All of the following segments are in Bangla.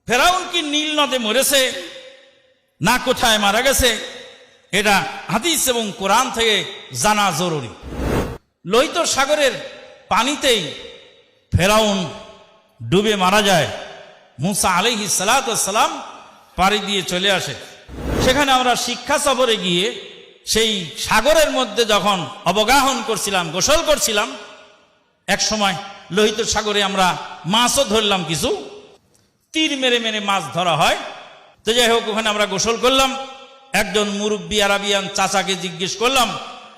ফেরাউন কি নীল নদে মরেছে না কোথায় মারা গেছে, এটা হাদিস এবং কোরআন থেকে জানা জরুরি। লোহিত সাগরের পানিতেই ফেরাউন ডুবে মারা যায়। মুসা আলাইহিস সালাতু ওয়াস সালাম পাড়ি দিয়ে চলে আসে। সেখানে আমরা শিক্ষা সফরে গিয়ে সেই সাগরের মধ্যে যখন অবগাহন করছিলাম, গোসল করছিলাম, এক সময় লোহিত সাগরে আমরা মাছও ধরলাম, কিছু তীর মেরে মেরে মাছ ধরা হয়। তো যাই হোক, ওখানে আমরা গোসল করলাম। একজন মুরব্বী আরাবিয়ান চাচাকে জিজ্ঞেস করলাম,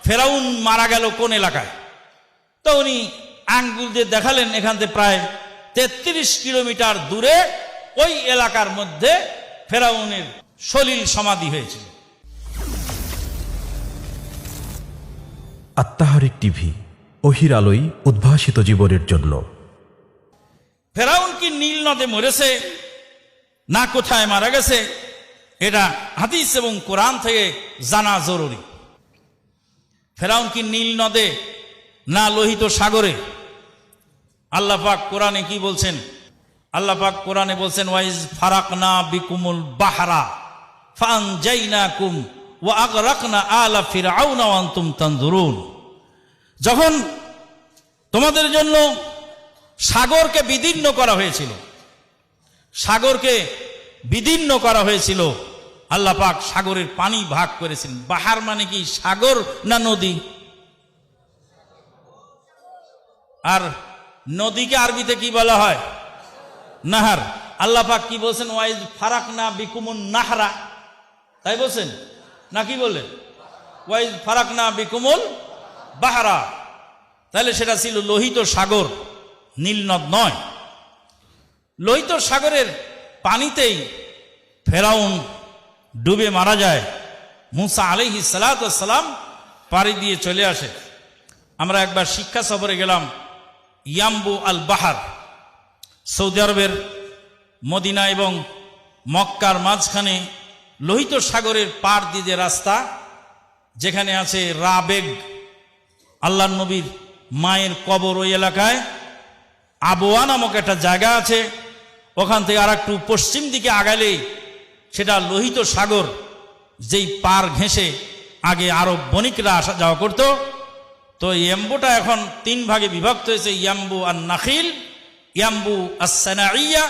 ফেরাউন মারা গেল কোন এলাকায়? তো উনি আঙ্গুল দিয়ে দেখালেন, এখান থেকে প্রায় 33 কিলোমিটার দূরে ওই এলাকার মধ্যে ফেরাউনের সলিল সমাধি হয়েছিল। আত্মাহারিক টিভি, ওহির আলোয় উদ্ভাসিত জীবনের জন্য। ফেরাউন কি নীল নদে মরেছে না কোথায় মারা গেছে, এটা হাদিস এবং কোরআন থেকে জানা জরুরি। ফেরাউন কি নীল নদে না লোহিত সাগরে? আল্লাহ পাক কোরআনে কি বলছেন? আল্লাহ পাক কোরআনে বলছেন, ওয়াইজ ফারাকনা বিকুমুল বাহরা ফানজাইনাকুম ওয়া আগরাকনা আলা ফিরআউনা ওয়া আনতুম তানজুরুন। যখন তোমাদের জন্য সাগরকে বিদীর্ণ করা হয়েছিল, সাগরকে বিদীর্ণ করা হয়েছিল, আল্লাহ পাক সাগরের পানি ভাগ করেছিলেন। বাহার মানে কি, সাগর না নদী? আর নদীকে আরবিতে কি বলা হয়? নাহার। আল্লাহ পাক কি বলছেন? ওয়াইজ ফারাকনা বিকুমুন নাহরা, তাই বলছেন না কি বললেন? ওয়াইজ ফারাকনা বিকুমুল বাহরা। তাহলে সেটা ছিল লোহিত সাগর, নীল নদ নয়। লোহিত সাগরের পানিতেই ফেরাউন ডুবে মারা যায়। মুসা আলাইহিস সালাতু ওয়াস সালাম পাড়ি দিয়ে চলে আসে। আমরা একবার শিক্ষা সফরে গেলাম ইয়াম্বু আল বাহার, সৌদি আরবের মদিনা এবং মক্কার মাঝখানে লোহিত সাগরের পার দিয়ে যে রাস্তা, যেখানে আছে রাবেগ, আল্লাহর নবীর মায়ের কবর, ওই এলাকায় আবোয়া নামক একটা জায়গা আছে। ওখান থেকে আর একটু পশ্চিম দিকে আগালেই সেটা লোহিত সাগর, যেই পার ঘেঁষে আগে আরব বণিকরা আসা যাওয়া করত। তো ইয়াম্বুটা এখন 3 ভাগে বিভক্ত হয়েছে, ইয়াম্বু আন নাখিল, ইয়াম্বু আস সানাইয়া,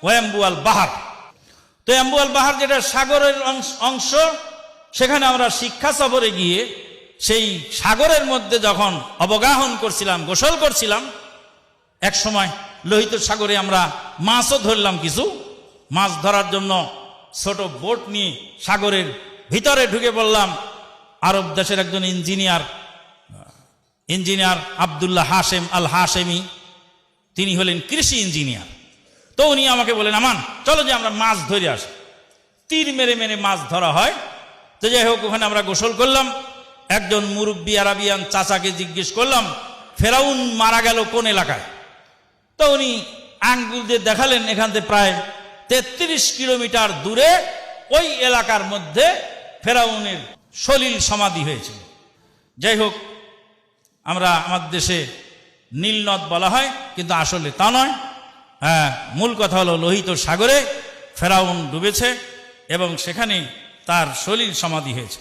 ওয়াম্বু আল বাহার। তো ইয়াম্বু আল বাহার যেটা সাগরের অংশ, সেখানে আমরা শিক্ষা সফরে গিয়ে সেই সাগরের মধ্যে যখন অবগাহন করছিলাম, গোসল করছিলাম, এক সময় লোহিত সাগরে আমরা মাছও ধরলাম, কিছু মাছ ধরার জন্য ছোট বোট নিয়ে সাগরের ভিতরে ঢুকে পড়লাম। আরব দেশের একজন ইঞ্জিনিয়ার আব্দুল্লাহ হাশেম আল হাশেমি, তিনি হলেন কৃষি ইঞ্জিনিয়ার। তো উনি আমাকে বলেন, আমান চলো যে আমরা মাছ ধরে আসি। তীর মেরে মেরে মাছ ধরা হয়। তো যাই হোক, ওখানে আমরা গোসল করলাম। একজন মুরব্বী আরাবিয়ান চাচাকে জিজ্ঞেস করলাম, ফেরাউন মারা গেল কোন এলাকায়? তো উনি আঙ্গুল দিয়ে দেখালেন, এখান থেকে প্রায় 33 কিলোমিটার দূরে ওই এলাকার মধ্যে ফেরাউনের সলিল সমাধি হয়েছিল। যাই হোক, আমরা আমাদের দেশে নীল নদ বলা হয়, কিন্তু আসলে তা নয়। হ্যাঁ, মূল কথা হলো লোহিত সাগরে ফেরাউন ডুবেছে এবং সেখানে তার সলিল সমাধি হয়েছে।